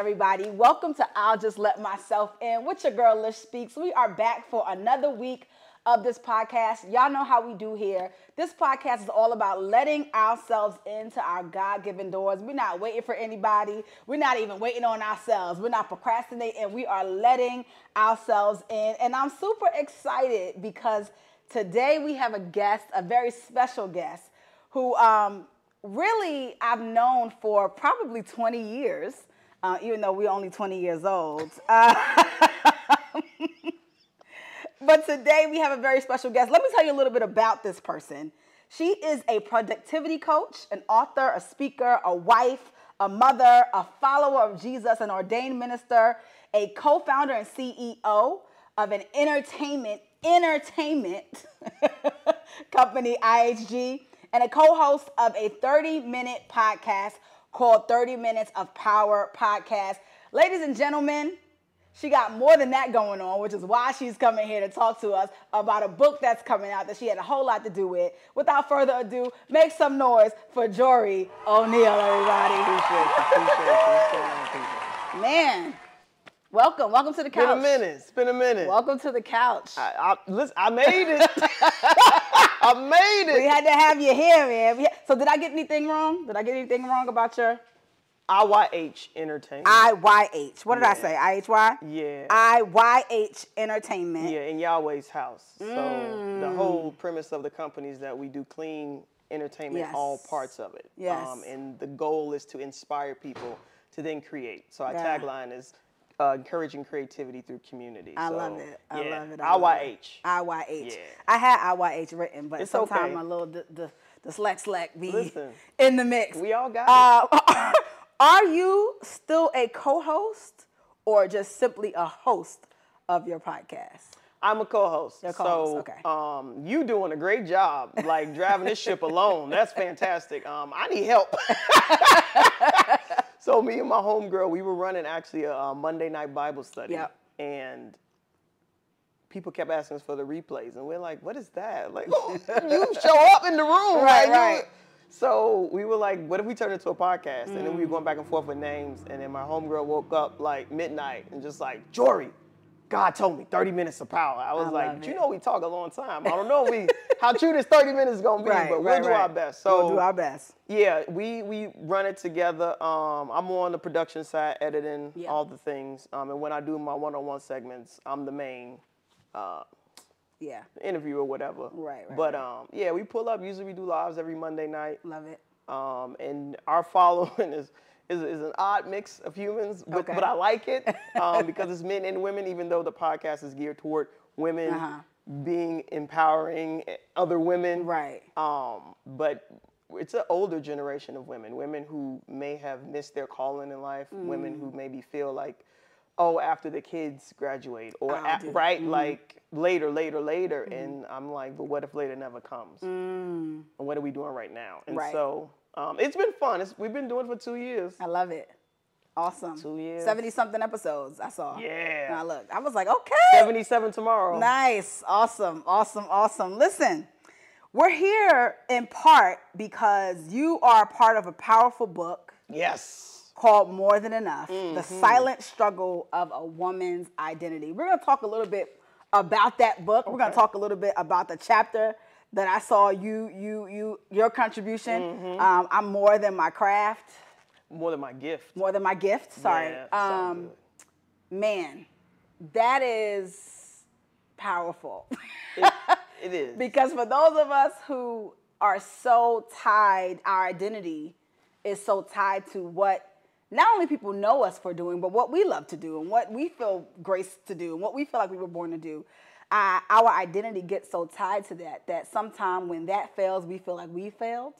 everybody. Welcome to I'll Just Let Myself In with your girl Lish Speaks. We are back for another week of this podcast. Y'all know how we do here. This podcast is all about letting ourselves into our God-given doors. We're not waiting for anybody. We're not even waiting on ourselves. We're not procrastinating. We are letting ourselves in. And I'm super excited because today we have a guest, a very special guest, who really I've known for probably 20 years, even though we're only 20 years old. But today we have a very special guest. Let me tell you a little bit about this person. She is a productivity coach, an author, a speaker, a wife, a mother, a follower of Jesus, an ordained minister, a co-founder and CEO of an entertainment company, IHG, and a co-host of a 30-minute podcast called 30 Minutes of Power Podcast. Ladies and gentlemen, she got more than that going on, which is why she's coming here to talk to us about a book that's coming out that she had a whole lot to do with. Without further ado, make some noise for Jori O'Neale, everybody. Appreciate it. Man, welcome to the couch. It's been a minute. Welcome to the couch. Listen, I made it. I made it. We had to have you here, man. So did I get anything wrong? Did I get anything wrong about your... IYH Entertainment. IYH. What did I say? IHY? Yeah. IYH Entertainment. Yeah, in Yahweh's house. So the whole premise of the company is that we do clean entertainment, all parts of it. Yes. And the goal is to inspire people to then create. So our tagline is encouraging creativity through community. I love it. I love it. IYH. IYH. Yeah. I had IYH written, but it's sometimes okay. a little the slack be in the mix. We all got it. Are you still a co-host or just simply a host of your podcast? I'm a co-host. You're a co-host, okay. You doing a great job, like driving this ship alone. That's fantastic. I need help. So me and my homegirl, we were running actually a Monday night Bible study. Yep. And people kept asking us for the replays. And we're like, what is that? Like, you show up in the room. Right. So we were like, what if we turn it into a podcast? And then we were going back and forth with names. And then my homegirl woke up like midnight and just like, Jori, God told me 30 minutes of power. I was like, but you know we talk a long time. I don't know how true this 30 minutes is going to be, but we'll do our best. So we'll do our best. Yeah, we run it together. I'm on the production side, editing, all the things. And when I do my one-on-one segments, I'm the main interview or whatever. Right. But yeah, we pull up. Usually we do lives every Monday night. Love it. And our following is an odd mix of humans, but I like it because it's men and women, even though the podcast is geared toward women being empowering other women. Right. But it's an older generation of women who may have missed their calling in life, women who maybe feel like, oh, after the kids graduate, or like later. And I'm like, but what if later never comes? And what are we doing right now? And so it's been fun. We've been doing it for 2 years. I love it. Awesome. 2 years. 70-something episodes, I saw. Yeah. And I was like, okay. 77 tomorrow. Nice. Awesome. Listen, we're here in part because you are part of a powerful book. Yes. Called More Than Enough, The Silent Struggle of a Woman's Identity. We're going to talk a little bit about that book. We're going to talk a little bit about the chapter that I saw your contribution. I'm more than my craft. More than my gift. More than my gift, sorry. Yeah, man, that is powerful. It is. Because for those of us who are so tied, our identity is so tied to what not only people know us for doing, but what we love to do and what we feel graced to do and what we feel like we were born to do. Our identity gets so tied to that sometime when that fails, we feel like we failed.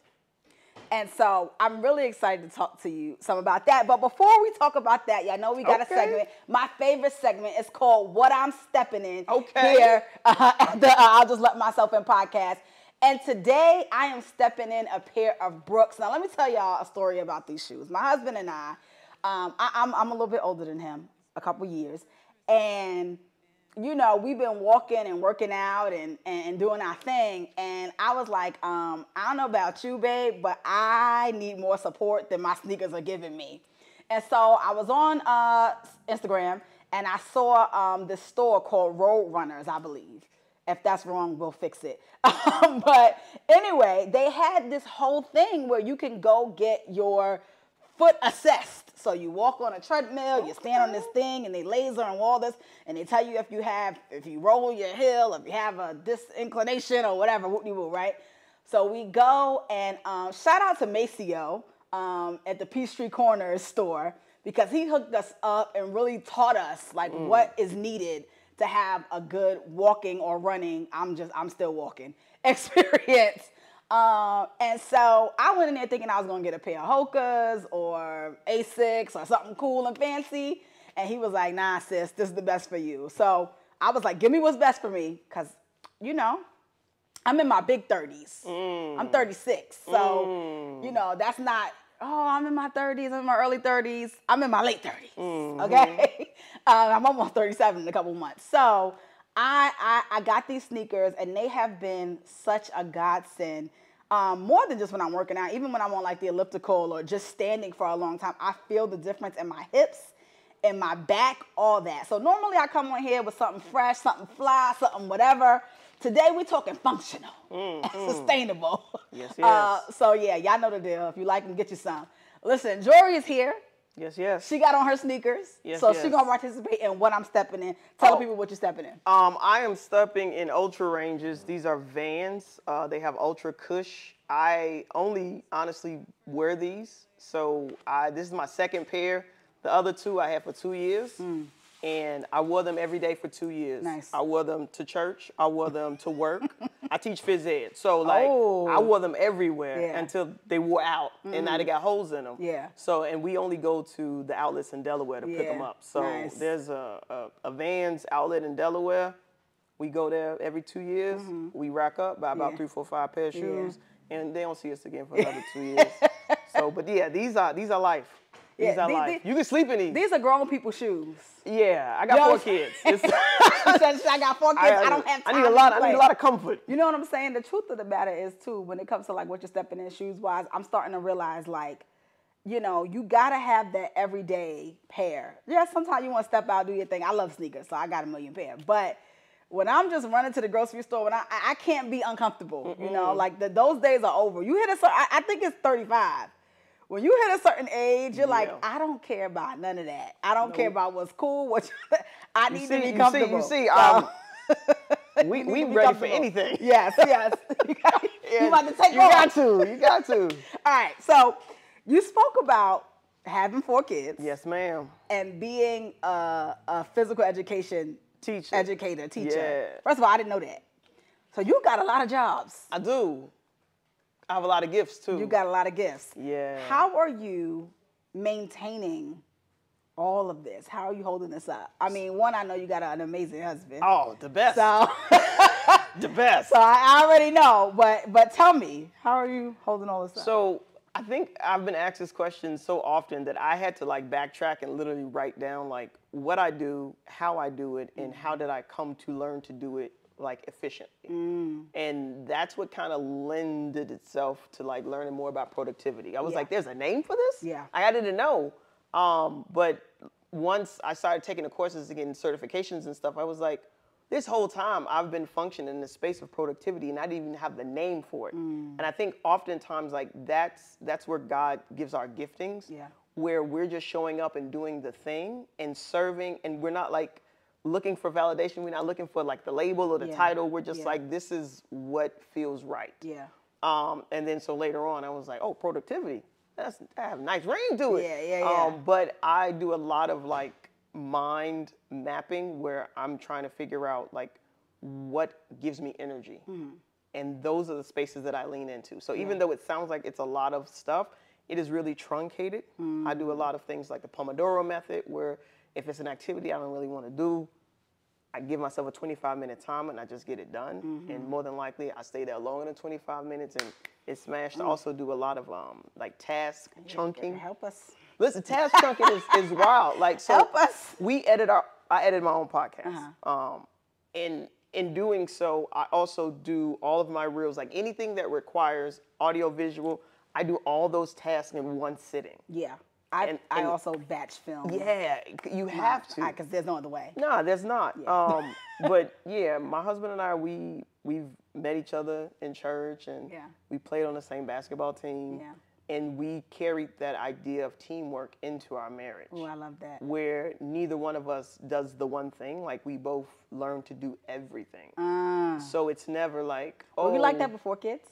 And so I'm really excited to talk to you some about that. But before we talk about that, y'all know we got a segment. My favorite segment is called What I'm Stepping In here at the I'll Just Let Myself In podcast. And today I am stepping in a pair of Brooks. Now let me tell y'all a story about these shoes. My husband and I'm a little bit older than him, a couple years. And you know, we've been walking and working out and doing our thing. And I was like, I don't know about you, babe, but I need more support than my sneakers are giving me. And so I was on Instagram, and I saw this store called Road Runners, I believe. If that's wrong, we'll fix it. But anyway, they had this whole thing where you can go get your foot assessed. So you walk on a treadmill, you stand on this thing, and they laser and all this, and they tell you if you roll your heel, if you have a disinclination or whatever, whoop-de-whoop, right? So we go, and shout out to Maceo at the Peachtree Corners store, because he hooked us up and really taught us like what is needed to have a good walking or running, I'm still walking, experience. And so I went in there thinking I was gonna get a pair of Hokas or Asics or something cool and fancy. And he was like, nah, sis, this is the best for you. So I was like, give me what's best for me. Cause I'm in my big 30s. I'm 36. So, that's not, I'm in my 30s, I'm in my early 30s. I'm in my late 30s, okay? I'm almost 37 in a couple months. So I got these sneakers, and they have been such a godsend. More than just when I'm working out, even when I'm on like the elliptical or just standing for a long time, I feel the difference in my hips, in my back, all that. So normally I come on here with something fresh, something fly, something whatever. Today we're talking functional and sustainable. Yes, yes. So yeah, y'all know the deal. If you like them, get you some. Listen, Jori is here. Yes, yes. She got on her sneakers. Yes, so yes. she's going to participate in what I'm stepping in. Tell people what you're stepping in. I am stepping in Ultra ranges. These are Vans. They have Ultra Cush. I only honestly wear these. So this is my second pair. The other two I had for 2 years. And I wore them every day for 2 years. Nice. I wore them to church. I wore them to work. I teach phys ed. So, I wore them everywhere until they wore out. And now they got holes in them. Yeah. So, and we only go to the outlets in Delaware to pick them up. So, there's a Vans outlet in Delaware. We go there every 2 years. We rack up, buy about 3, 4, 5 pair of shoes. And they don't see us again for another 2 years. So, but yeah, these are life. These are life. You can sleep in these. These are grown people shoes. Yeah, I got 4 kids. She said, I got 4 kids. I don't have time. I need a lot of comfort. You know what I'm saying? The truth of the matter is too, when it comes to like what you're stepping in shoes wise, I'm starting to realize like, you gotta have that everyday pair. Yeah, sometimes you want to step out, do your thing. I love sneakers, so I got a million pair. But when I'm just running to the grocery store, when I can't be uncomfortable. Like those days are over. You hit I think it's 35. When you hit a certain age, you're like, I don't care about none of that. I don't care about what's cool. I need to be comfortable. We ready for anything. Yes. You about to take off. You got to. All right. So you spoke about having 4 kids. Yes, ma'am. And being a physical education teacher. Yeah. First of all, I didn't know that. So you got a lot of jobs. I do. I have a lot of gifts, too. You got a lot of gifts. Yeah. How are you maintaining all of this? How are you holding this up? I mean, one, I know you got an amazing husband. Oh, the best. So, the best. So I already know, but tell me, how are you holding all this up? So I think I've been asked this question so often that I had to like backtrack and literally write down like what I do, how I do it, and how did I come to learn to do it like efficiently. And that's what kind of lended itself to like learning more about productivity. I was like, there's a name for this? Yeah. I didn't know. But once I started taking the courses and getting certifications and stuff, I was like, this whole time I've been functioning in the space of productivity and I didn't even have the name for it. And I think oftentimes like that's where God gives our giftings, where we're just showing up and doing the thing and serving, and we're not like looking for validation. We're not looking for like the label or the title. We're just like, this is what feels right. Yeah. And then so later on I was like, oh, productivity. That have a nice ring to it. Yeah. But I do a lot of like mind mapping where I'm trying to figure out like what gives me energy. And those are the spaces that I lean into. So even though it sounds like it's a lot of stuff, it is really truncated. I do a lot of things like the Pomodoro method, where if it's an activity I don't really want to do, I give myself a 25-minute time and I just get it done. And more than likely, I stay there longer than 25 minutes and it's smashed. I also do a lot of like task chunking. Help us. Listen, task chunking is wild. Like, so help us. I edit my own podcast. In doing so, I also do all of my reels, like anything that requires audio visual. I do all those tasks in one sitting. Yeah. I also batch film. Yeah, you have to. Because there's no other way. No, there's not. Yeah. But yeah, my husband and I, we've met each other in church, and we played on the same basketball team. Yeah. And we carried that idea of teamwork into our marriage. Oh, I love that. Where neither one of us does the one thing. Like, we both learn to do everything. So it's never like, oh. Were you like that before kids?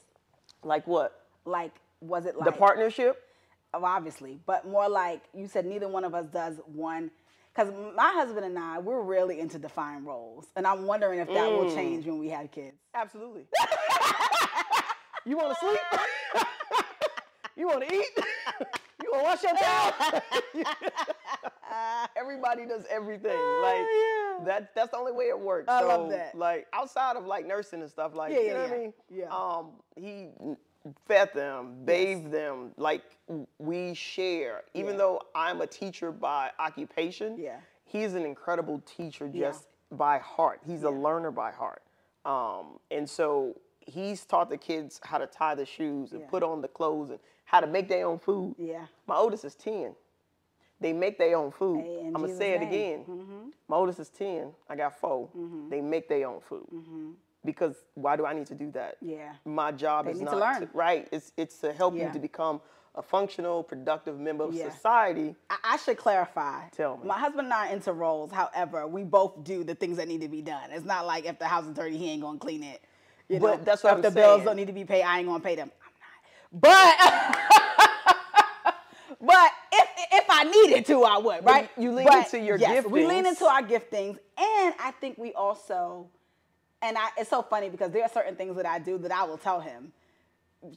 Like what? Like, was it like? The partnership? Oh, obviously. But more like, you said neither one of us does one. Because my husband and I, we're really into defined roles. And I'm wondering if that will change when we have kids. Absolutely. You want to sleep? You want to eat? You want to wash your towel? Everybody does everything. That's the only way it works. I love that. Like, outside of like nursing and stuff, like, you know what I mean? Yeah. He fed them, bathed them. Like, we share. Even though I'm a teacher by occupation, he's an incredible teacher just by heart. He's a learner by heart. And so he's taught the kids how to tie the shoes and put on the clothes and how to make their own food. Yeah. My oldest is 10. They make their own food. Hey, I'm going to say it again. My oldest is 10. I got 4. They make their own food. Because why do I need to do that? Yeah. My job is need not to learn. Right. It's to help you to become a functional, productive member of society. I should clarify. Tell me. My husband and I are into roles. However, we both do the things that need to be done. It's not like if the house is dirty, he ain't going to clean it. You know, but that's what if I'm the saying. bills don't need to be paid, I ain't going to pay them. I'm not. But if I needed to, I would, right? You lean into your giftings. We lean into our giftings. And I think we also, it's so funny because there are certain things that I do that I will tell him,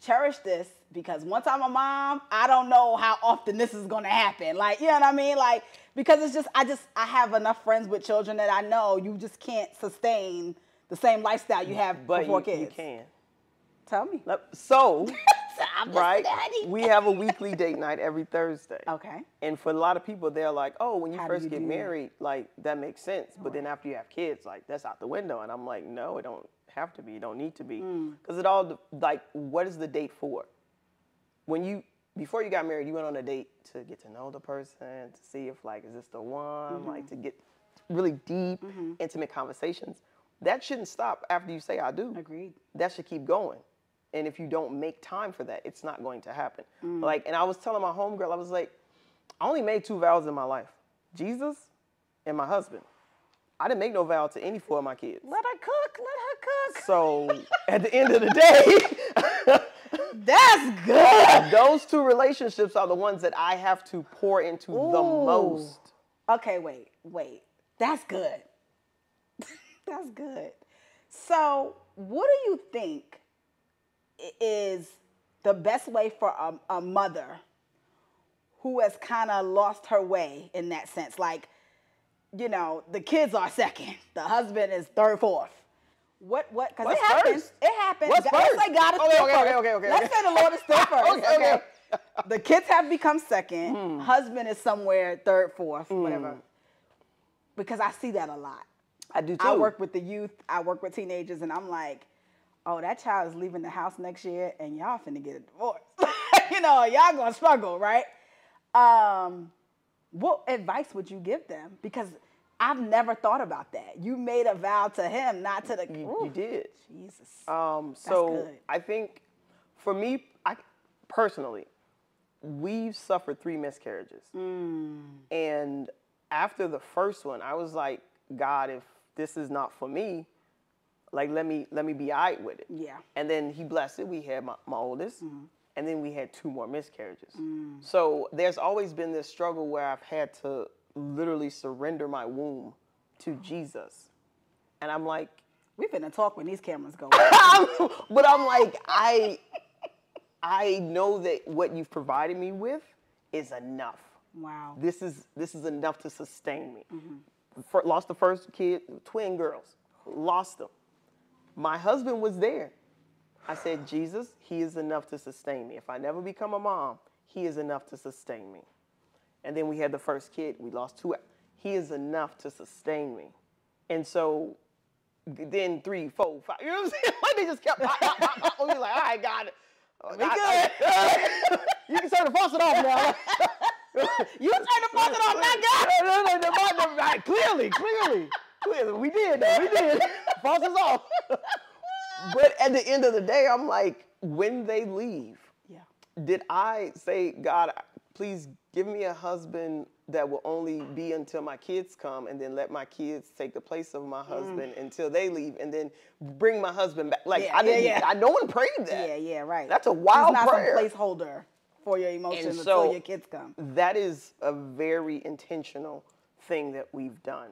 cherish this because once I'm a mom, I don't know how often this is going to happen. Like, you know what I mean? Like, because it's just, I have enough friends with children that I know you just can't sustain the same lifestyle you have before kids. You can. Tell me. So, right, we have a weekly date night every Thursday. Okay. And for a lot of people, they're like, oh, when you How first do you get do married, like, that makes sense. But then after you have kids, like, that's out the window. And I'm like, no, it don't have to be. It don't need to be. Because it all, like, what is the date for? Before you got married, you went on a date to get to know the person, to see if, like, is this the one? Like, to get really deep, intimate conversations. That shouldn't stop after you say I do. Agreed. That should keep going. And if you don't make time for that, it's not going to happen. Like, and I was telling my homegirl, I was like, I only made 2 vows in my life. Jesus and my husband. I didn't make no vow to any 4 of my kids. Let her cook. So at the end of the day, that's good. Those 2 relationships are the ones that I have to pour into the most. Okay, wait. That's good. That's good. So what do you think is the best way for a mother who has kind of lost her way in that sense? Like, you know, the kids are second. The husband is third, fourth. What? Because it happens. First? It happens. What's Let's first? say God is still first. Okay. Let's say the Lord is still first. Okay. The kids have become second. Husband is somewhere third, fourth, whatever. Because I see that a lot. I do too. I work with the youth. I work with teenagers, and I'm like, oh, that child is leaving the house next year, and y'all finna get a divorce. You know, y'all gonna struggle, right? What advice would you give them? Because I've never thought about that. You made a vow to him, not to the... You did. Jesus. So good. I think for me, personally, we've suffered 3 miscarriages. And after the first one, I was like, God, if this is not for me, like, let me be all right with it. Yeah. And then he blessed it. We had my oldest. And then we had 2 more miscarriages. So there's always been this struggle where I've had to literally surrender my womb to Jesus. And I'm like... We finna talk when these cameras go. But I'm like, I know that what you've provided me with is enough. Wow. This is enough to sustain me. Lost the first kid, twin girls. Lost them. My husband was there. I said, Jesus, he is enough to sustain me. If I never become a mom, he is enough to sustain me. And then we had the first kid. We lost 2. He is enough to sustain me. And so then 3, 4, 5. You know what I'm saying? Like, they just kept pop. You're like, all right, got it. We good. You can turn the faucet off now. You turned the faucet off, not God. No. Clearly. We did, though. We did. Faucet's off. But at the end of the day, I'm like, when they leave, did I say, God, please give me a husband that will only be until my kids come, and then let my kids take the place of my husband until they leave, and then bring my husband back? Like, no one prayed that. Yeah, right. That's a wild It's prayer. not some placeholder for your emotions until your kids come. That is a very intentional thing that we've done.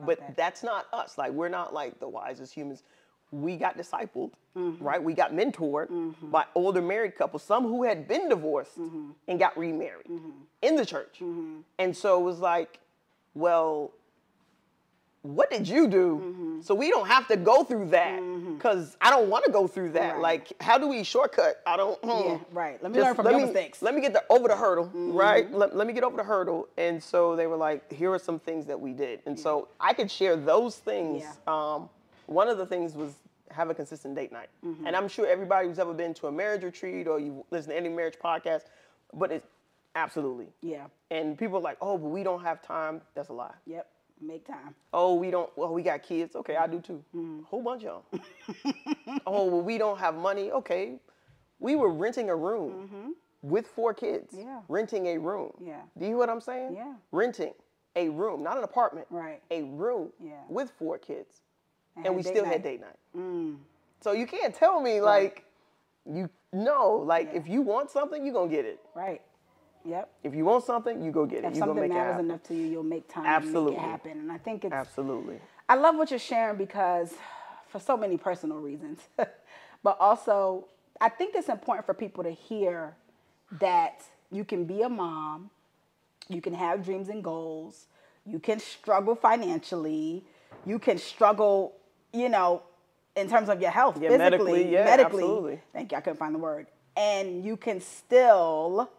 But that's not us. Like, we're not like the wisest humans. We got discipled, right? We got mentored by older married couples, some who had been divorced and got remarried in the church. And so it was like, well, what did you do? So we don't have to go through that, because I don't want to go through that. Right. Like, how do we shortcut? I don't. Yeah, right. Let me learn from your mistakes. Let me get over the hurdle, right? Let me get over the hurdle. And so they were like, here are some things that we did. And so I could share those things. Yeah. One of the things was have a consistent date night. And I'm sure everybody who's ever been to a marriage retreat or you listen to any marriage podcast, but it's absolutely. Yeah. And people are like, oh, but we don't have time. That's a lie. Yep. Make time. Oh, we don't. Well, we got kids. Okay, I do too. Whole bunch of them. Oh, well, we don't have money. Okay. We were renting a room with 4 kids. Yeah. Renting a room. Yeah. Do you hear what I'm saying? Yeah. Renting a room, not an apartment. Right. A room with 4 kids. And we still had date night. So you can't tell me like, if you want something, you're going to get it. Right. Yep. If you want something, you go get it. If something matters enough to you, you'll make time to make it happen. And I think it's... Absolutely. I love what you're sharing because for so many personal reasons. But also, I think it's important for people to hear that you can be a mom, you can have dreams and goals, you can struggle financially, you can struggle, in terms of your health, physically, medically. Absolutely. Thank you, I couldn't find the word. And you can still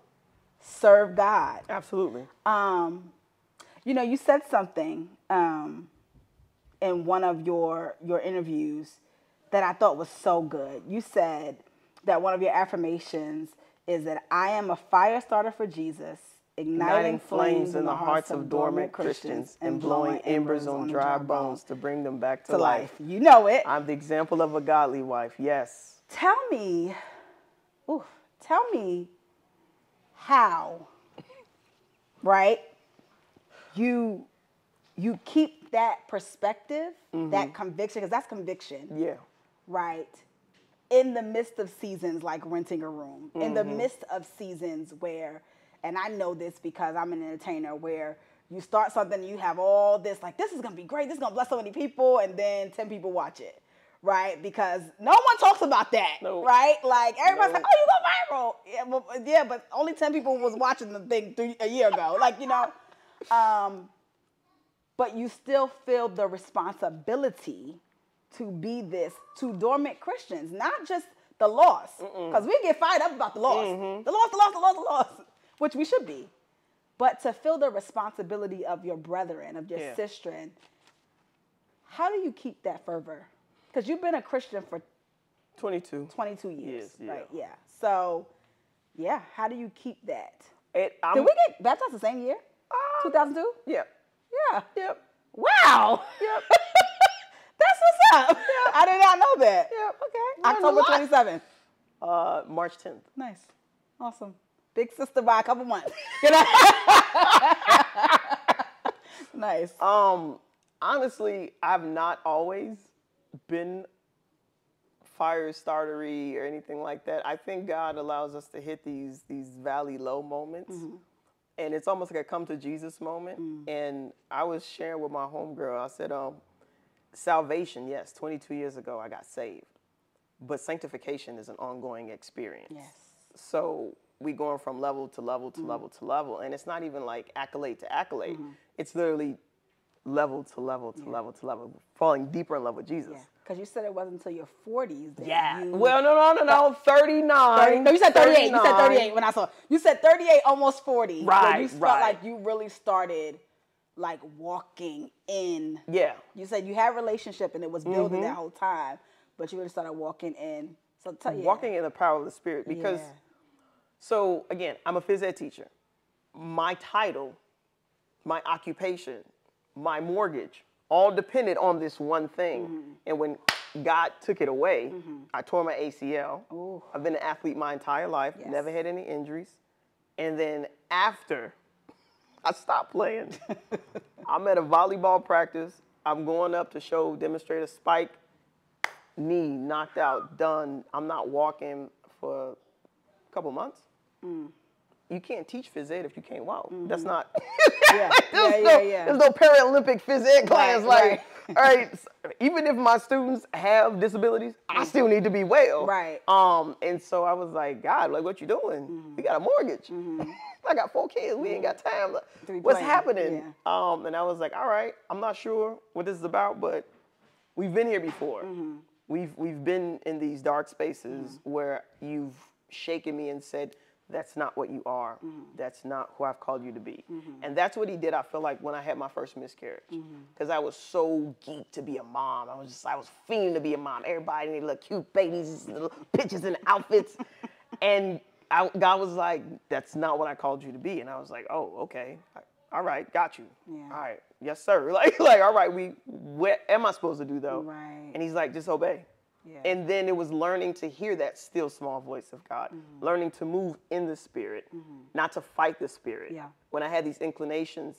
serve God. Absolutely. You said something in one of your interviews that I thought was so good. You said that one of your affirmations is that I am a fire starter for Jesus, igniting flames in the hearts of dormant Christians and blowing embers on dry bones to bring them back to life. You know it. I'm the example of a godly wife. Yes. Tell me how, right? You keep that perspective, that conviction, because that's conviction. Yeah. Right. In the midst of seasons like renting a room, in the midst of seasons where, and I know this because I'm an entertainer, where you start something and you have all this, like, this is going to be great, this is going to bless so many people, and then 10 people watch it. Right? Because no one talks about that, right? Like, everybody's like, oh, you go viral. Yeah, but only 10 people was watching the thing a year ago. Like, but you still feel the responsibility to be this to dormant Christians, not just the lost. Because we get fired up about the lost. The lost, which we should be. But to feel the responsibility of your brethren, of your sistren, how do you keep that fervor? Because you've been a Christian for 22 years, right? Yeah. So, how do you keep that? Did we get baptized the same year? 2002? Yeah. Yeah. Yep. Wow. Yep. That's what's up. Yep. I did not know that. Yep. Okay. October 27th. March 10th. Nice. Awesome. Big sister by a couple months. Nice. Honestly, I've not always been fire startery or anything like that. I think God allows us to hit these valley low moments. And it's almost like a come to Jesus moment. And I was sharing with my homegirl, I said, salvation, yes, 22 years ago I got saved. But sanctification is an ongoing experience. Yes. So we going from level to level to level to level. And it's not even like accolade to accolade. It's literally level to level to level to level, falling deeper in love with Jesus. Yeah. Because you said it wasn't until your 40s that Well, no, 39. No, you said 38. 39. You said 38 when I saw. You said 38, almost 40. Right, you felt like you really started like walking in. Yeah. You said you had a relationship and it was building that whole time, but you really started walking in. So walking in the power of the Spirit because, so again, I'm a phys ed teacher. my title, my occupation, my mortgage, all depended on this one thing. And when God took it away, I tore my ACL. Ooh. I've been an athlete my entire life, never had any injuries. And then after I stopped playing, I'm at a volleyball practice. I'm going up to demonstrate a spike. Knee knocked out, done. I'm not walking for a couple months. You can't teach phys ed if you can't walk. That's not. There's no Paralympic phys ed class. All right. Even if my students have disabilities, I still need to be well. Right. And so I was like, God, like, what you doing? We got a mortgage. I got 4 kids. We ain't got time. What's happening? And I was like, all right, I'm not sure what this is about, but we've been here before. We've been in these dark spaces where you've shaken me and said, that's not what you are. That's not who I've called you to be. And that's what he did, I feel like, when I had my first miscarriage. Because I was so geeked to be a mom. I was fiending to be a mom. Everybody needed little cute babies, little pictures and outfits. And God was like, that's not what I called you to be. And I was like, oh, okay. All right, got you. All right, yes, sir. Like, all right, what am I supposed to do, though? Right. And he's like, just obey. And then it was learning to hear that still small voice of God, learning to move in the Spirit, not to fight the Spirit. When I had these inclinations,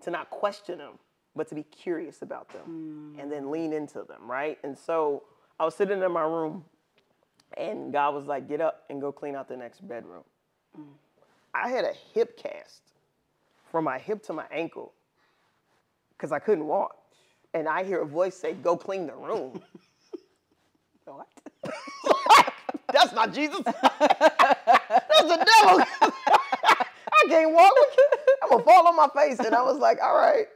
to not question them, but to be curious about them and then lean into them, right? And so I was sitting in my room and God was like, get up and go clean out the next bedroom. I had a hip cast from my hip to my ankle because I couldn't walk. And I hear a voice say, go clean the room. What? That's not Jesus. That's the devil. I can't walk. I'm going to fall on my face. And I was like, all right,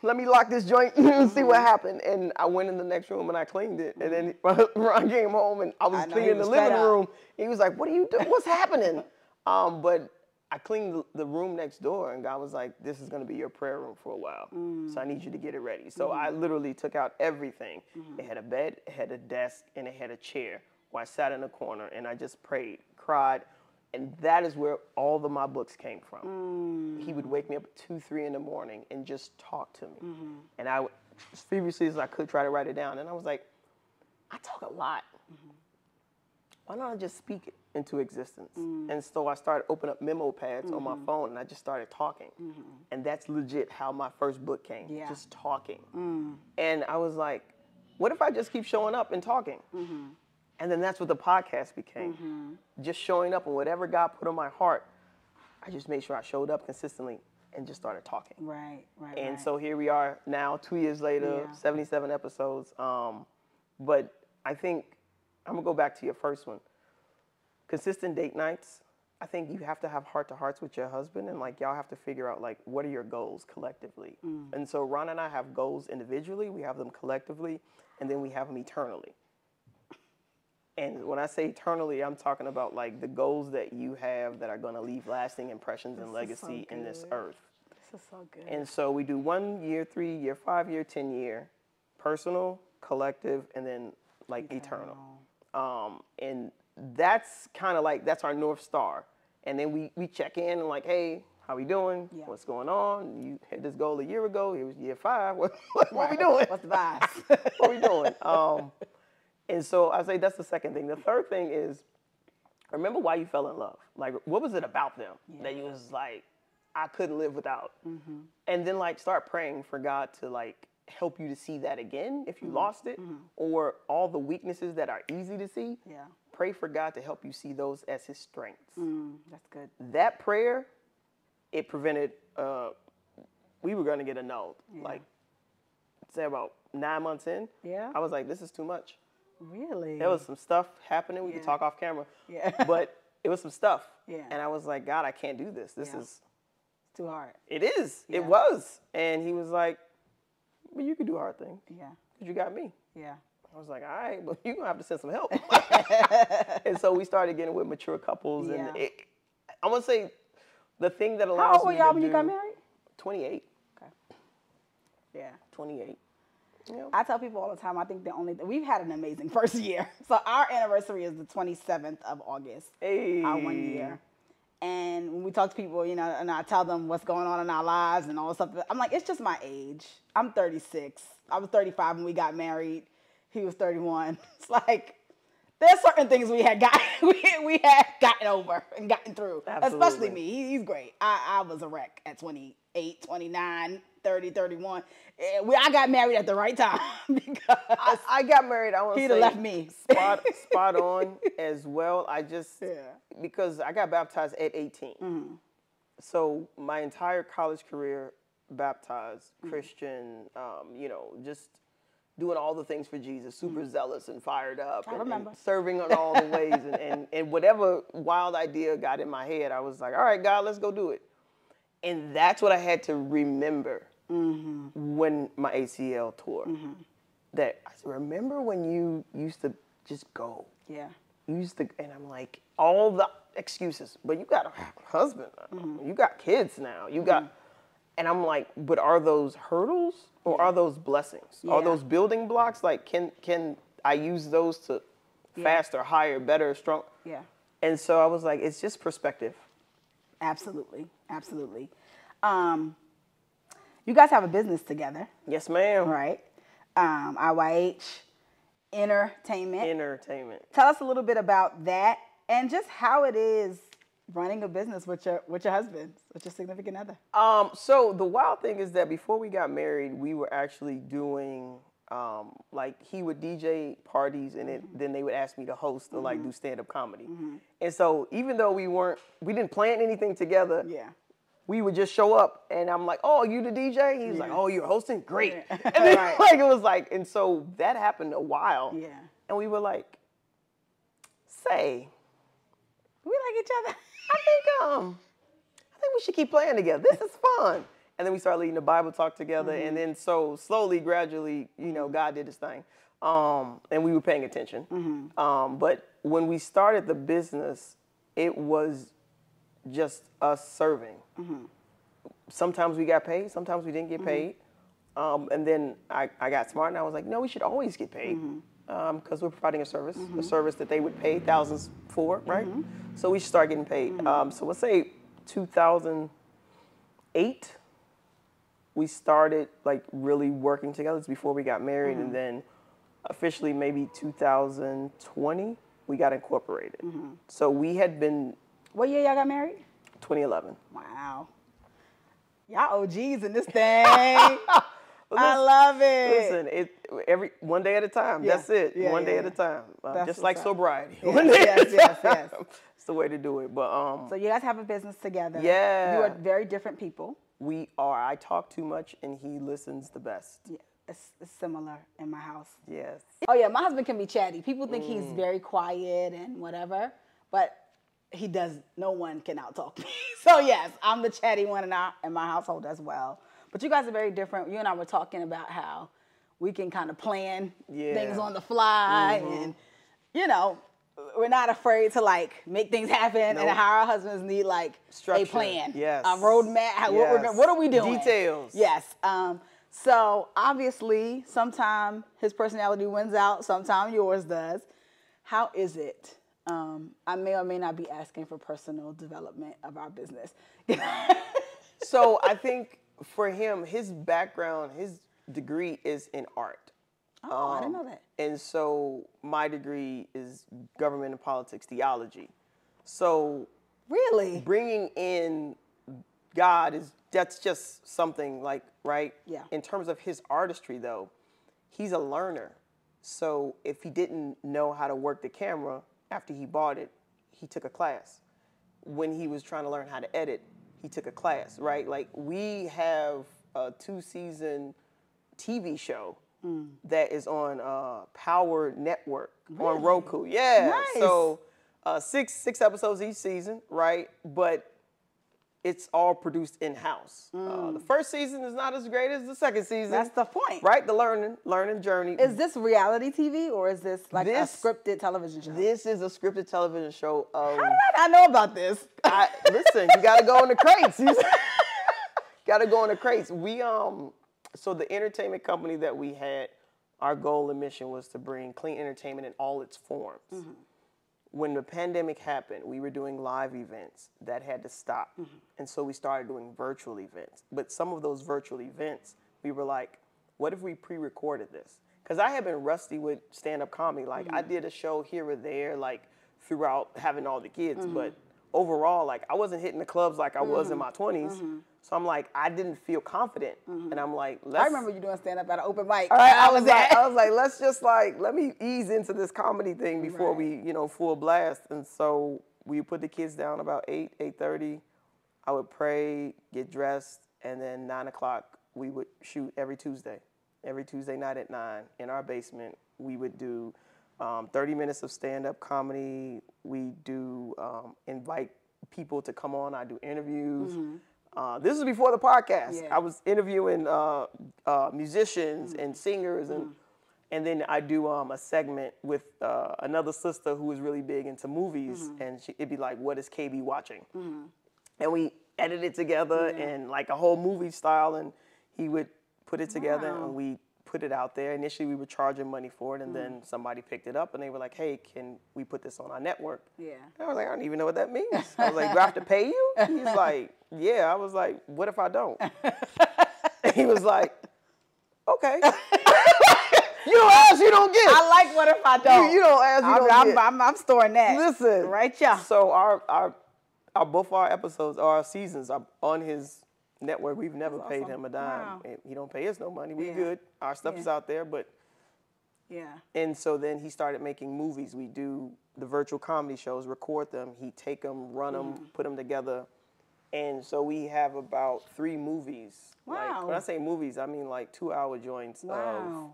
let me lock this joint and see what happened. And I went in the next room and I cleaned it. And then Ron came home and I was cleaning the living room. He was like, what are you doing? What's happening? But I cleaned the room next door, and God was like, this is going to be your prayer room for a while, so I need you to get it ready. So I literally took out everything. It had a bed, it had a desk, and it had a chair where I sat in a corner, and I just prayed, cried, and that is where all of my books came from. He would wake me up at 2, 3 in the morning and just talk to me. And I, as feverishly as I could, try to write it down, and I was like, I talk a lot. Why don't I just speak it into existence? And so I started opening up memo pads on my phone, and I just started talking. And that's legit how my first book came, just talking. And I was like, what if I just keep showing up and talking? And then that's what the podcast became. Just showing up, and whatever God put on my heart, I just made sure I showed up consistently and just started talking. And so here we are now, 2 years later, 77 episodes. But I think, I'm going to go back to your first one. Consistent date nights. I think you have to have heart-to-hearts with your husband, and like y'all have to figure out like what are your goals collectively. And so Ron and I have goals individually, we have them collectively, and then we have them eternally. And when I say eternally, I'm talking about like the goals that you have that are going to leave lasting impressions and legacy in this earth. This is so good. And so we do 1 year, 3 year, 5 year, 10 year, personal, collective, and then like eternal. And that's kind of like, that's our North Star. And then we check in and like, hey, how we doing? What's going on? You hit this goal a year ago. It was year 5. What we doing? What's the vibes? What we doing? And so I say that's the second thing. The third thing is, remember why you fell in love. Like, what was it about them that you was like, I couldn't live without? And then like start praying for God to like help you to see that again if you lost it, or all the weaknesses that are easy to see. Pray for God to help you see those as his strengths. That's good. That prayer, it prevented, we were going to get annulled. Like, say about 9 months in, I was like, this is too much. Really? There was some stuff happening. We could talk off camera. But it was some stuff. And I was like, God, I can't do this. This is too hard. It is. It was. And he was like, but you can do hard things. Because you got me. I was like, all right, but you're going to have to send some help. And so we started getting with mature couples. And I'm going to say the thing that allows me to do. How old were y'all when you got married? 28. Okay. 28. I tell people all the time, I think we've had an amazing first year. So our anniversary is the 27th of August. Hey. Our 1 year. And when we talk to people, you know, and I tell them what's going on in our lives and all this stuff, I'm like, it's just my age. I'm 36. I was 35 when we got married. He was 31. It's like, there's certain things we had gotten over and gotten through. Absolutely. Especially me. He's great. I was a wreck at 28, 29, 30, 31. I got married at the right time because I got married, I want to say, he'd have left me. spot on as well. Because I got baptized at 18. Mm-hmm. So my entire college career, baptized, Christian, you know, just doing all the things for Jesus, super zealous and fired up. And serving in all the ways. And whatever wild idea got in my head, I was like, all right, God, let's go do it. And that's what I had to remember when my ACL tore. That I said, remember when you used to just go? Yeah. You used to, and I'm like, all the excuses, but you got a husband now. You got kids now. You got, and I'm like, but are those hurdles or are those blessings? Are those building blocks? Like, can I use those to faster, higher, better, strong? Yeah. And so I was like, it's just perspective. Absolutely. Absolutely. You guys have a business together. Yes, ma'am. Right. IYH Entertainment. Entertainment. Tell us a little bit about that and just how it is running a business with your husband, with your significant other. So the wild thing is that before we got married, we were actually doing like he would DJ parties and then they would ask me to host or like do stand-up comedy. And so even though we didn't plan anything together, we would just show up and I'm like, oh, you the DJ? He was like, oh, you're hosting? Great. And then, like, it was like, and so that happened a while. Yeah. And we were like, say, we like each other. I think we should keep playing together. This is fun. And then we started leading the Bible talk together. And then so slowly, gradually, you know, God did his thing. And we were paying attention. But when we started the business, it was just us serving. Sometimes we got paid, sometimes we didn't get paid. And then I got smart and I was like, no, we should always get paid because we're providing a service that they would pay thousands for, right? So we should start getting paid. So let's say 2008, we started like really working together. It's before we got married. And then officially maybe 2020, we got incorporated. So we had been... What year y'all got married? 2011. Wow. Y'all OGs in this thing. I love it. Listen, one day at a time. That's it. One day at a time. Just like sobriety. Yes. It's the way to do it. But so you guys have a business together. Yeah. You are very different people. We are. I talk too much and he listens the best. Yeah. It's similar in my house. Yes. Oh yeah, my husband can be chatty. People think he's very quiet and whatever, but no one can out-talk me. So yes, I'm the chatty one in my household as well. But you guys are very different. You and I were talking about how we can kind of plan things on the fly and, you know, we're not afraid to like make things happen and how our husbands need like structure. A plan, a roadmap, what are we doing? Details. Yes. So obviously, sometimes his personality wins out, sometimes yours does. How is it? I may or may not be asking for personal development of our business. So I think for him, his background, his degree is in art. Oh, I didn't know that. And so my degree is government and politics theology. So really bringing in God that's just something like, right? Yeah. In terms of his artistry though, he's a learner. So if he didn't know how to work the camera after he bought it, he took a class. When he was trying to learn how to edit, he took a class, right? Like we have a 2-season TV show that is on Power Network on Roku. Yeah. Nice. So six episodes each season, right? But it's all produced in-house. The first season is not as great as the second season. That's the point. Right? The learning journey. Is this reality TV or is this like a scripted television show? This is a scripted television show. How did I not know about this? Listen, you got to go in the crates. Got to go in the crates. We so the entertainment company that we had, our goal and mission was to bring clean entertainment in all its forms. when the pandemic happened, we were doing live events that had to stop. And so we started doing virtual events. But some of those virtual events, we were like, what if we pre-recorded this? Because I had been rusty with stand-up comedy. Like, I did a show here or there, like, throughout having all the kids. But overall, like, I wasn't hitting the clubs like I was in my 20s. So I'm like, I didn't feel confident. And I'm like, I remember you doing stand-up at an open mic. I was like, let's just like, let me ease into this comedy thing before we, full blast. And so we put the kids down about 8:30. I would pray, get dressed, and then 9 o'clock, we would shoot every Tuesday. Every Tuesday night at 9 in our basement. We would do 30 minutes of stand-up comedy. We do invite people to come on. I do interviews. This was before the podcast. I was interviewing musicians and singers, and then I do a segment with another sister who was really big into movies, and it'd be like, what is KB watching? And we edited it together and like a whole movie style, and he would put it together and we put it out there. Initially, we were charging money for it, and then somebody picked it up, and they were like, hey, can we put this on our network? And I was like, I don't even know what that means. I was like, do I have to pay you? He's like, yeah. I was like, what if I don't? And he was like, okay. You don't ask, you don't get. I like what if I don't. You don't ask, you don't get. I'm storing that. Listen. Right, yeah. So both our episodes, our seasons are on his network. We've never paid him a dime. He don't pay us no money. We good. Our stuff is out there, but And so then he started making movies. We do the virtual comedy shows, record them. He take them, run them, put them together. And so we have about 3 movies. Like, when I say movies, I mean like 2-hour joints of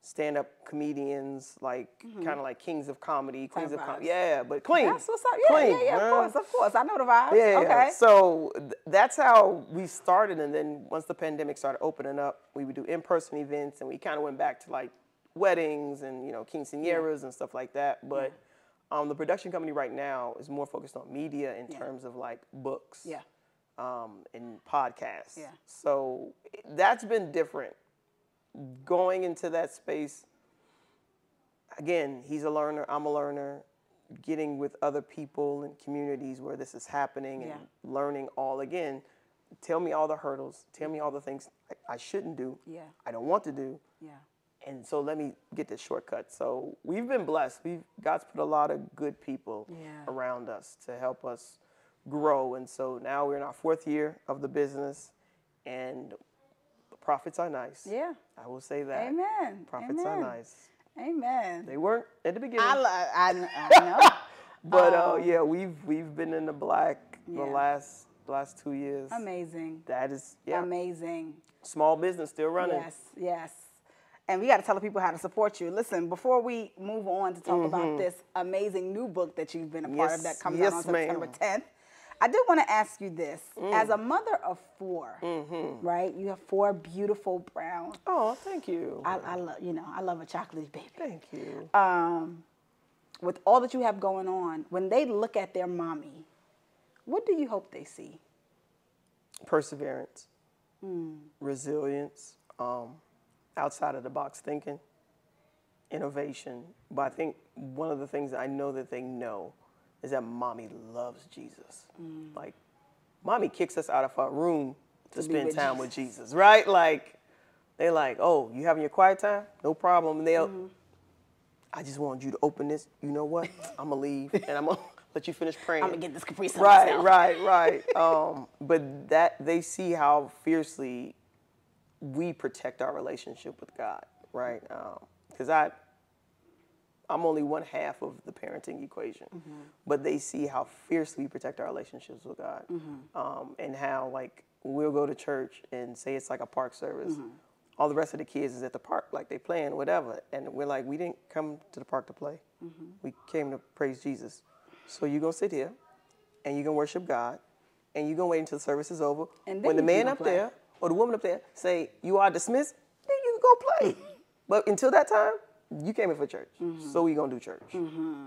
stand-up comedians, like kind of like kings of comedy, queens of comedy. Yeah, but clean. That's what's up. Clean, Of course. I know the vibes. Yeah, okay. So that's how we started. And then once the pandemic started opening up, we would do in-person events, and we kind of went back to like weddings and, quinceañeras and stuff like that. But the production company right now is more focused on media in terms of like books and podcasts. So that's been different. Going into that space, again, he's a learner, I'm a learner, getting with other people and communities where this is happening and learning all again. Tell me all the hurdles, tell me all the things I shouldn't do, I don't want to do. And so let me get this shortcut. So we've been blessed. God's put a lot of good people around us to help us grow. And so now we're in our 4th year of the business, and profits are nice. I will say that. Amen. Profits are nice. Amen. They weren't at the beginning. I know. But we've been in the black the last 2 years. Amazing. That is amazing. Small business still running. Yes. And we got to tell the people how to support you. Listen, before we move on to talk about this amazing new book that you've been a part of that comes out on September 10th, I did want to ask you this. As a mother of 4, right? You have 4 beautiful brown. Oh, thank you. I love a chocolate baby. Thank you. With all that you have going on, when they look at their mommy, what do you hope they see? Perseverance, resilience, outside of the box thinking, innovation. But I think one of the things I know that they know is that mommy loves Jesus. Like, mommy kicks us out of our room to spend time with Jesus, right? Like, they're like, oh, you having your quiet time? No problem. And they'll, I just want you to open this. You know what? I'm going to leave, and I'm going to let you finish praying. I'm going to get this Capri Sun myself. Right. But that they see how fiercely we protect our relationship with God, right? Because I'm only one half of the parenting equation, but they see how fiercely we protect our relationships with God, and how, like, we'll go to church and say it's like a park service. All the rest of the kids is at the park, like they playing, whatever. And we're like, we didn't come to the park to play. We came to praise Jesus. So you're going to sit here, and you're going to worship God, and you're going to wait until the service is over. And when the man up there or the woman up there say, you are dismissed, then you can go play. But until that time, you came in for church, so we gonna do church.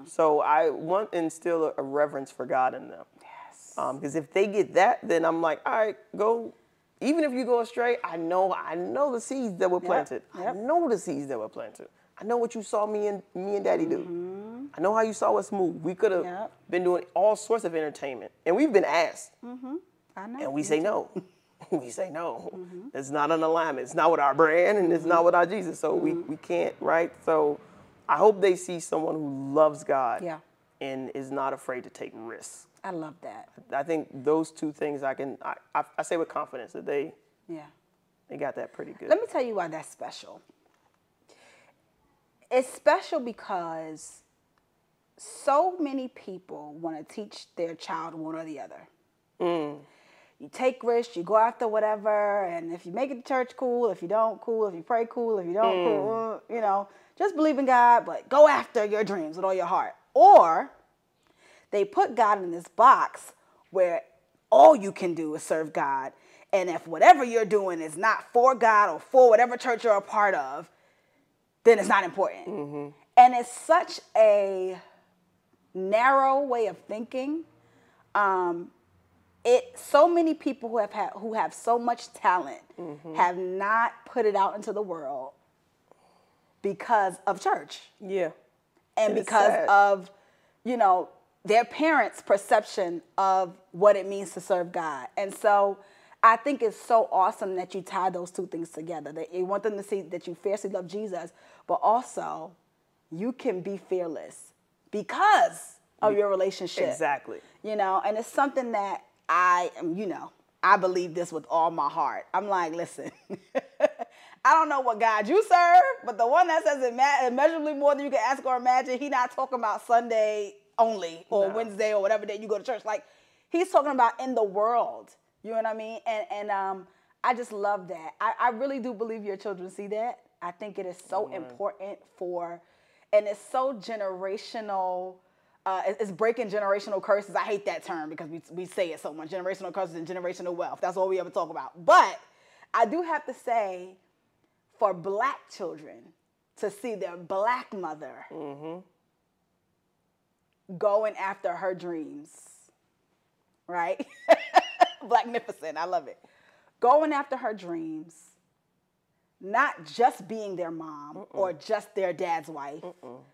So I want to instill a reverence for God in them. Yes. Because if they get that, then I'm like, all right, go. Even if you go astray, I know the seeds that were planted. I know the seeds that were planted. I know what you saw me and Daddy do. I know how you saw us move. We could have been doing all sorts of entertainment. And we've been asked. I know. And we say no. We say no. It's not an alignment. It's not with our brand, and it's not with our Jesus. So we can't, right? So I hope they see someone who loves God and is not afraid to take risks. I love that. I think those two things I say with confidence that they got that pretty good. Let me tell you why that's special. It's special because so many people want to teach their child one or the other. You take risks, you go after whatever, and if you make it to church, cool. If you don't, cool. If you pray, cool. If you don't, cool. You know, just believe in God, but go after your dreams with all your heart. Or they put God in this box where all you can do is serve God. And if whatever you're doing is not for God or for whatever church you're a part of, then it's not important. And it's such a narrow way of thinking. So many people who have so much talent have not put it out into the world because of church. Yeah. And because of, you know, their parents' perception of what it means to serve God. And so I think it's so awesome that you tie those two things together. That you want them to see that you fiercely love Jesus, but also you can be fearless because of your relationship. Exactly. You know, and it's something that I believe this with all my heart. I'm like, listen, I don't know what God you serve, but the one that says immeasurably more than you can ask or imagine, he not talking about Sunday only or Wednesday or whatever day you go to church. Like, he's talking about in the world. You know what I mean? And I just love that. I really do believe your children see that. I think it is so important and it's so generational. It's breaking generational curses. I hate that term because we say it so much. Generational curses and generational wealth. That's all we ever talk about. But I do have to say, for black children to see their black mother going after her dreams, right? Blacknificent. I love it. Going after her dreams, not just being their mom or just their dad's wife,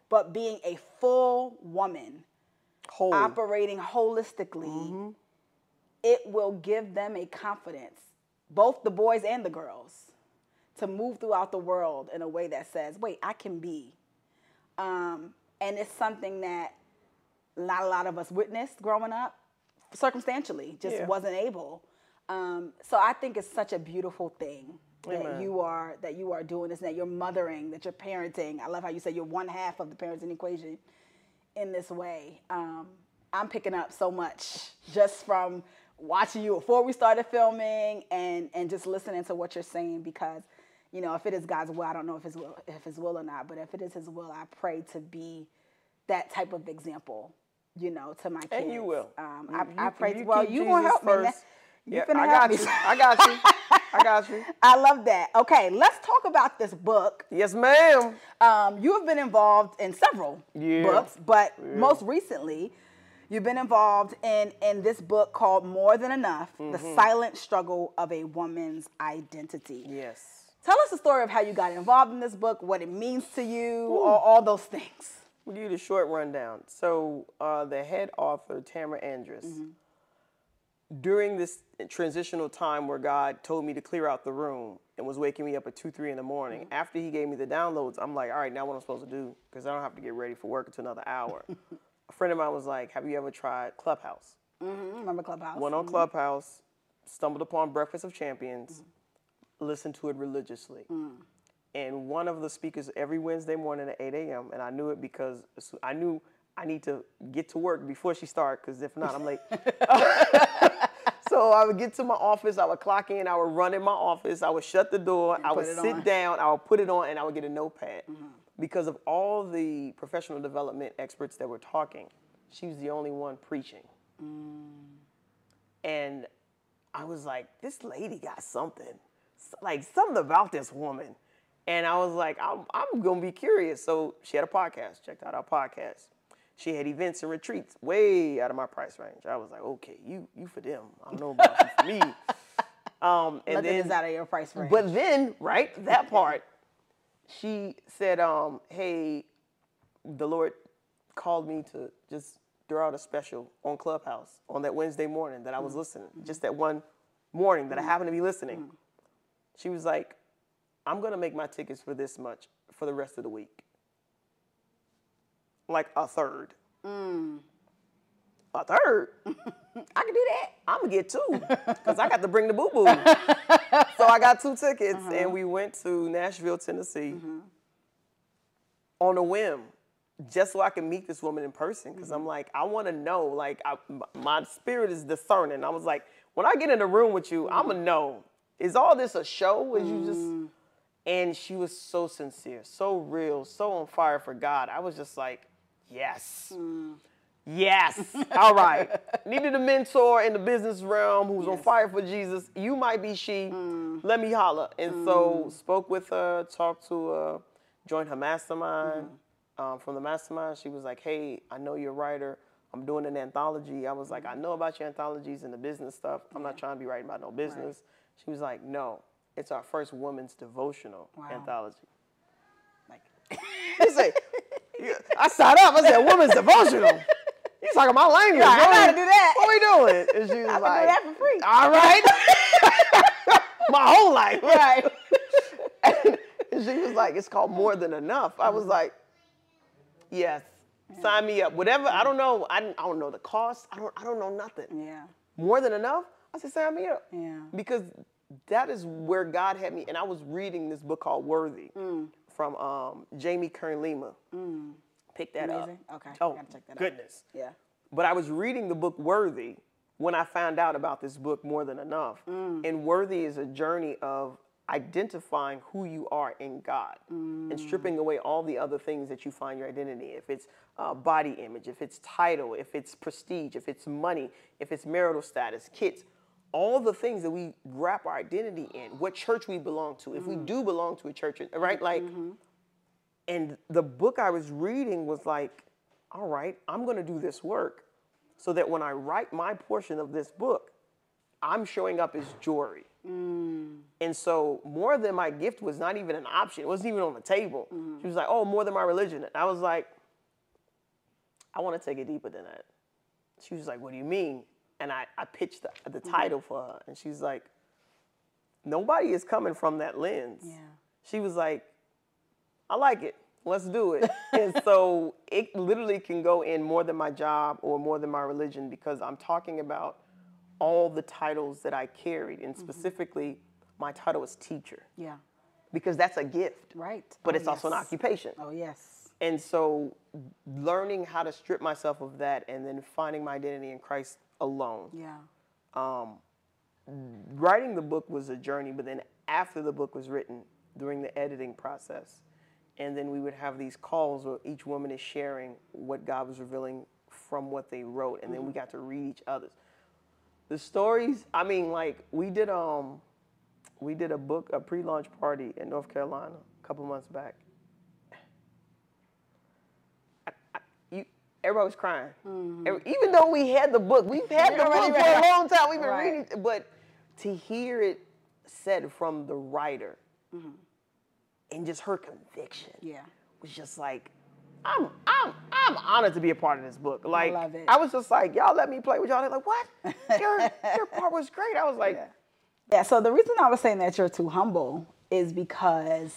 but being a full woman, operating holistically, it will give them a confidence, both the boys and the girls, to move throughout the world in a way that says, wait, I can be. And it's something that not a lot of us witnessed growing up, circumstantially, just wasn't able. So I think it's such a beautiful thing that you are doing this, and that you're mothering, that you're parenting. I love how you say you're one half of the parenting equation in this way. I'm picking up so much just from watching you before we started filming and just listening to what you're saying, because, you know, if it is God's will, I don't know if his will or not, but if it is his will, I pray to be that type of example, you know, to my kids. And you will. I pray. Well, you gonna help me. Yeah, I got you. I got you. I got you. I love that. Okay, let's talk about this book. Yes, ma'am. You have been involved in several books, but most recently, you've been involved in this book called More Than Enough, The Silent Struggle of a Woman's Identity. Yes. Tell us the story of how you got involved in this book, what it means to you, all those things. We'll give you the short rundown. So the head author, Tamra Andress, during this transitional time where God told me to clear out the room and was waking me up at 2, 3 in the morning, after he gave me the downloads, I'm like, all right, now what I'm supposed to do, because I don't have to get ready for work until another hour. A friend of mine was like, have you ever tried Clubhouse? Remember Clubhouse? Went on Clubhouse, stumbled upon Breakfast of Champions, listened to it religiously. And one of the speakers every Wednesday morning at 8 a.m., and I knew it because I knew I need to get to work before she started, because if not, I'm late. So I would get to my office, I would clock in, I would run in my office, I would shut the door, I would sit down, I would put it on, and I would get a notepad. Because of all the professional development experts that were talking, she was the only one preaching. And I was like, this lady got something. Like, something about this woman. And I was like, I'm going to be curious. So she had a podcast. Checked out our podcast. She had events and retreats way out of my price range. I was like, okay, you for them. I don't know about you for me. And Nothing then is out of your price range. But then, right, that part, she said, hey, the Lord called me to just throw out a special on Clubhouse on that Wednesday morning that I was listening. Just that one morning that I happened to be listening. She was like, I'm going to make my tickets for this much for the rest of the week. Like a third. A third? I can do that. I'm going to get 2 because I got to bring the boo-boo. So I got 2 tickets and we went to Nashville, Tennessee on a whim just so I can meet this woman in person because I'm like, I want to know. Like, my spirit is discerning. I was like, when I get in the room with you, I'm going to know. Is all this a show? Is you just... And she was so sincere, so real, so on fire for God. I was just like, yes. Yes. All right. Needed a mentor in the business realm who's on fire for Jesus. You might be she. Let me holler. And so spoke with her, talked to her, joined her mastermind. From the mastermind, she was like, hey, I know you're a writer. I'm doing an anthology. I was like, I know about your anthologies and the business stuff. I'm not trying to be writing about no business. Right. She was like, no. It's our first women's devotional anthology. Like, you say, I sat up. I said, women's devotional. You talking my language? Right, I gotta do that. What we doing? And she was I like, can do that for free. all right. My whole life. Right. And she was like, it's called More Than Enough. I was like, yes, sign me up. Whatever. I don't know. I don't know the cost. I don't know nothing. Yeah. More Than Enough? I said, sign me up. Yeah. Because that is where God had me. And I was reading this book called Worthy from Jamie Kern-Lima. Pick that Amazing. up. Okay. Oh, gotta check that goodness. Out. Yeah. But I was reading the book Worthy when I found out about this book More Than Enough. And Worthy is a journey of identifying who you are in God and stripping away all the other things that you find your identity. If it's body image, if it's title, if it's prestige, if it's money, if it's marital status, kids, all the things that we wrap our identity in, what church we belong to, if we do belong to a church, right? Like, and the book I was reading was like, all right, I'm going to do this work so that when I write my portion of this book, I'm showing up as Jori. And so More Than My Gift was not even an option. It wasn't even on the table. She was like, oh, more than my religion. And I was like, I want to take it deeper than that. She was like, what do you mean? And I pitched the title for her. And she's like, nobody is coming from that lens. Yeah. She was like, I like it. Let's do it. And so it literally can go in more than my job or more than my religion because I'm talking about all the titles that I carried. And specifically, my title is teacher. Yeah. Because that's a gift. Right. But it's also an occupation. Oh, yes. And so learning how to strip myself of that and then finding my identity in Christ alone. Yeah. Writing the book was a journey, but then after the book was written, during the editing process, and then we would have these calls where each woman is sharing what God was revealing from what they wrote, and then we got to read each other's. The stories, I mean, like, we did a pre-launch party in North Carolina a couple months back. Everybody was crying. Even though we had the book, we've had the book for a long time, we've been reading it, but to hear it said from the writer and just her conviction was just like, I'm honored to be a part of this book. Like, I love it. I was just like, y'all let me play with y'all. They're like, what? Your part was great. I was like, yeah. So the reason I was saying that you're too humble is because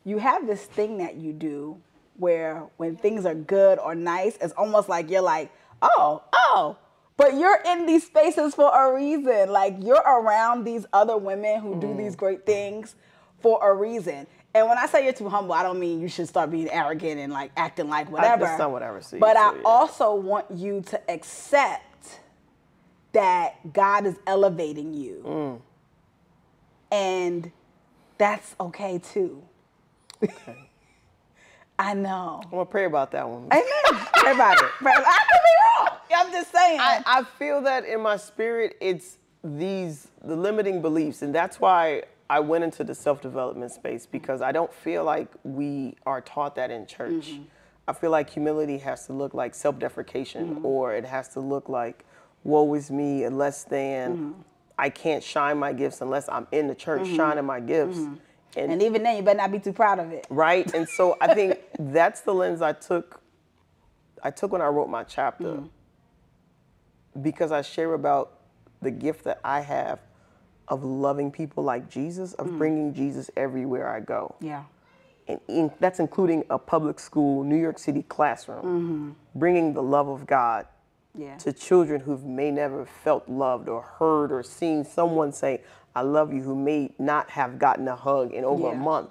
you have this thing that you do where when things are good or nice, it's almost like you're like, oh, but you're in these spaces for a reason. Like, you're around these other women who do these great things for a reason. And when I say you're too humble, I don't mean you should start being arrogant and like acting like whatever. That's not what I receive. But I also want you to accept that God is elevating you. And that's okay too. Okay. I know. I'm going to pray about that one. Amen. Pray about it. I could be wrong. I'm just saying. I feel that in my spirit, it's the limiting beliefs. And that's why I went into the self-development space, because I don't feel like we are taught that in church. I feel like humility has to look like self-deprecation, or it has to look like, woe is me, and less than. I can't shine my gifts unless I'm in the church shining my gifts. And even then, you better not be too proud of it. Right? And so I think that's the lens I took I took when I wrote my chapter because I share about the gift that I have of loving people like Jesus, of bringing Jesus everywhere I go. Yeah. And that's including a public school, New York City classroom, bringing the love of God to children who may never felt loved or heard or seen someone say, I love you, who may not have gotten a hug in over a month.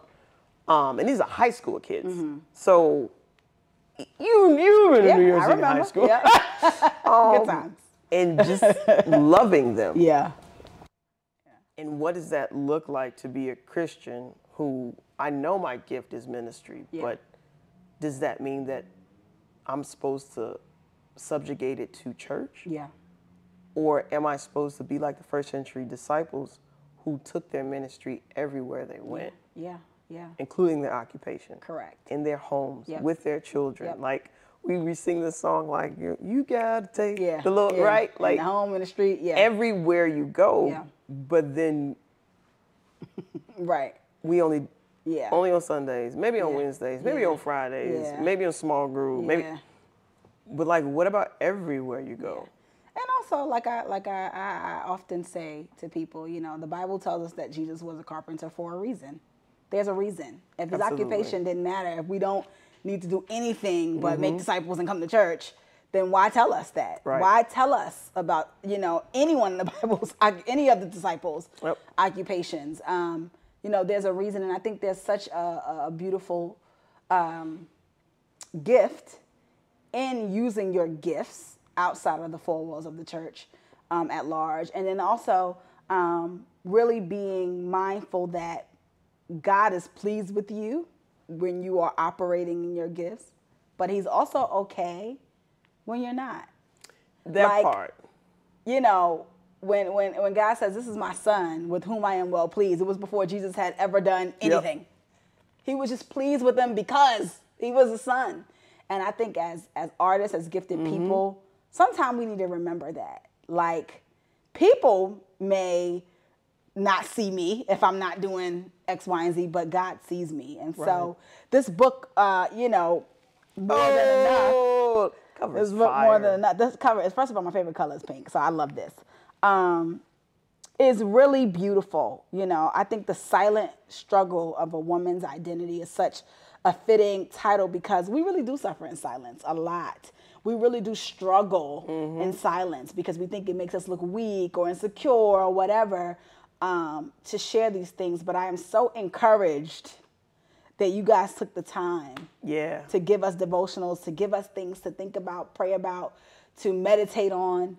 And these are high school kids. So you were in New York City high school. Yeah. Good times. And just loving them. Yeah. And what does that look like to be a Christian who, I know my gift is ministry, but does that mean that I'm supposed to subjugate it to church? Yeah. Or am I supposed to be like the first century disciples who took their ministry everywhere they went? Yeah. Yeah. Including their occupation. Correct. In their homes, with their children. Like, we sing this song like, you gotta take the little, right? Like, in the home, in the street, everywhere you go, but then we only on Sundays, maybe on Wednesdays, maybe on Fridays, maybe on small group, maybe. But like, what about everywhere you go? And also, like I often say to people, you know, the Bible tells us that Jesus was a carpenter for a reason. There's a reason. If his occupation didn't matter, if we don't need to do anything but make disciples and come to church, then why tell us that? Right. Why tell us about, you know, anyone in the Bible's, any of the disciples' occupations? You know, there's a reason, and I think there's such a beautiful gift in using your gifts outside of the four walls of the church at large. And then also really being mindful that God is pleased with you when you are operating in your gifts, but he's also okay when you're not. That part. You know, when God says, this is my son with whom I am well pleased, it was before Jesus had ever done anything. He was just pleased with them because he was a son. And I think as artists, as gifted people, sometimes we need to remember that. Like, people may not see me if I'm not doing X, Y, and Z, but God sees me. And so this book, you know, more than enough. Cover is more than enough. This cover is, first of all, my favorite color is pink, so I love this. Is really beautiful. You know, I think the silent struggle of a woman's identity is such a fitting title because we really do suffer in silence a lot. We really do struggle in silence because we think it makes us look weak or insecure or whatever to share these things. But I am so encouraged that you guys took the time to give us devotionals, to give us things to think about, pray about, to meditate on.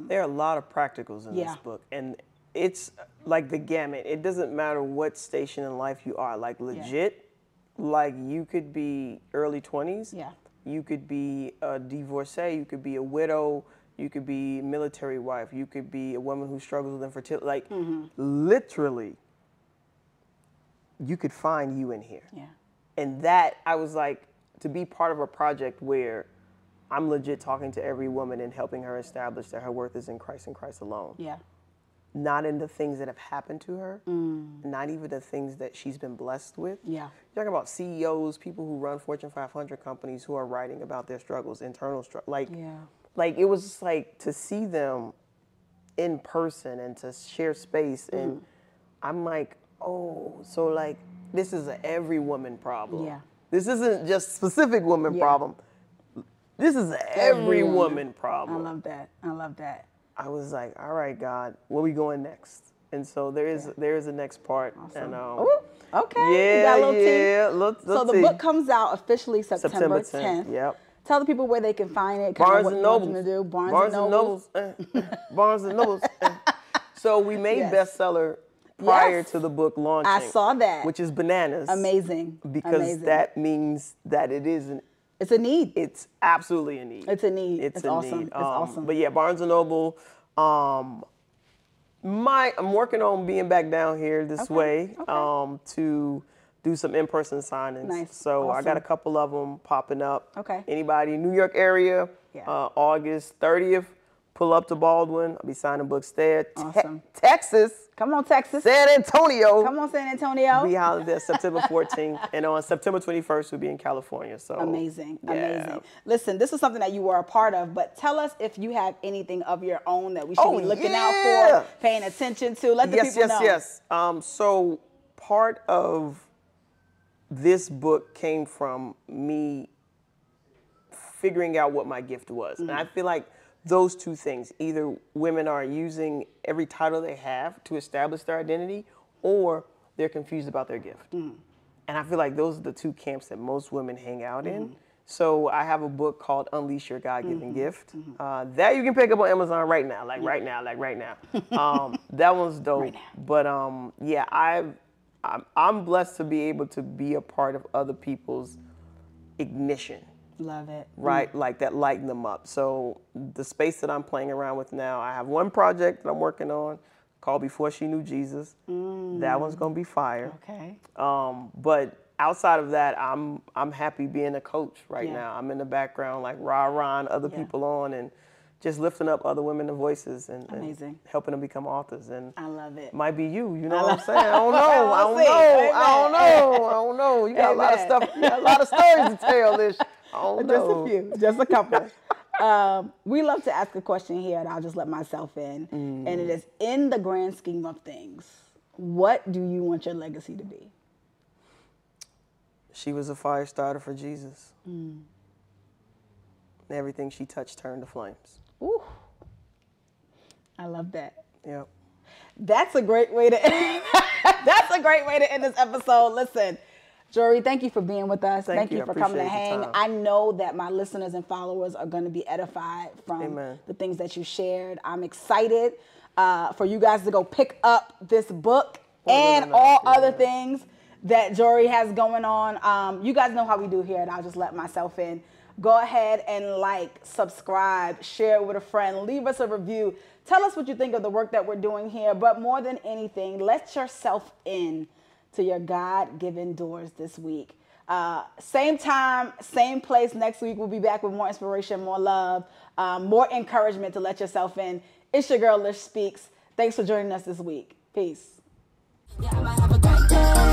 There are a lot of practicals in this book, and it's like the gamut. It doesn't matter what station in life you are, like legit, like you could be early 20s, you could be a divorcee, you could be a widow, you could be a military wife, you could be a woman who struggles with infertility, like literally, you could find you in here. And that, I was like, to be part of a project where I'm legit talking to every woman and helping her establish that her worth is in Christ and Christ alone. Not in the things that have happened to her, not even the things that she's been blessed with. You're talking about CEOs, people who run Fortune 500 companies who are writing about their struggles, internal struggles. Like it was just like to see them in person and to share space. And I'm like, oh, so like this is an every woman problem. This isn't just specific woman problem. This is an every woman problem. I love that. I love that. I was like, all right, God, where we going next? And so there is a next part. Awesome. And okay. Yeah, you got a little so the book comes out officially September 10th. Yep. Tell the people where they can find it. Barnes and Nobles. Barnes and Nobles. Barnes and Nobles. So we made bestseller prior to the book launching. I saw that. Which is bananas. Amazing. Because that means that it is it's a need. It's absolutely a need. It's a need. It's a awesome. need. It's awesome. But yeah, Barnes and Noble. I'm working on being back down here this way to do some in-person signings. Nice. So I got a couple of them popping up. Okay. Anybody in New York area, August 30th, pull up to Baldwin. I'll be signing books there. Awesome. Texas. Come on, Texas. San Antonio. Come on, San Antonio. We'll be out there September 14th. And on September 21st, we'll be in California. So amazing. Yeah. Amazing. Listen, this is something that you were a part of, but tell us if you have anything of your own that we should be looking out for, paying attention to. Let the people know. Yes. So part of this book came from me figuring out what my gift was. And I feel like those two things, either women are using every title they have to establish their identity, or they're confused about their gift. And I feel like those are the two camps that most women hang out in. So I have a book called Unleash Your God-Given Gift. That you can pick up on Amazon right now, right now. That one's dope. Right but yeah, I'm blessed to be able to be a part of other people's ignition. Love it. Right, like that lighten them up. So the space that I'm playing around with now, I have one project that I'm working on called Before She Knew Jesus. That one's gonna be fire. Okay. But outside of that, I'm happy being a coach right now. I'm in the background like rah-rahing other people on and just lifting up other women's voices and helping them become authors. And I love it. Might be you know what I'm saying? I don't know. I don't know. You got a lot of stuff. You got a lot of stories to tell, Lish. Just a few, just a couple. We love to ask a question here, and I'll just let myself in. And it is, in the grand scheme of things, what do you want your legacy to be? She was a fire starter for Jesus. Everything she touched turned to flames. Ooh, I love that. Yep. That's a great way to end. That's a great way to end this episode. Listen, Jori, thank you for being with us. Thank you for coming to hang. I know that my listeners and followers are going to be edified from the things that you shared. I'm excited for you guys to go pick up this book and all other things that Jori has going on. You guys know how we do here, and I'll just let myself in. Go ahead and like, subscribe, share it with a friend, leave us a review. Tell us what you think of the work that we're doing here. But more than anything, let yourself in to your God-given doors this week. Same time, same place next week. We'll be back with more inspiration, more love, more encouragement to let yourself in. It's your girl, Lish Speaks. Thanks for joining us this week. Peace. Yeah, I might have a great day.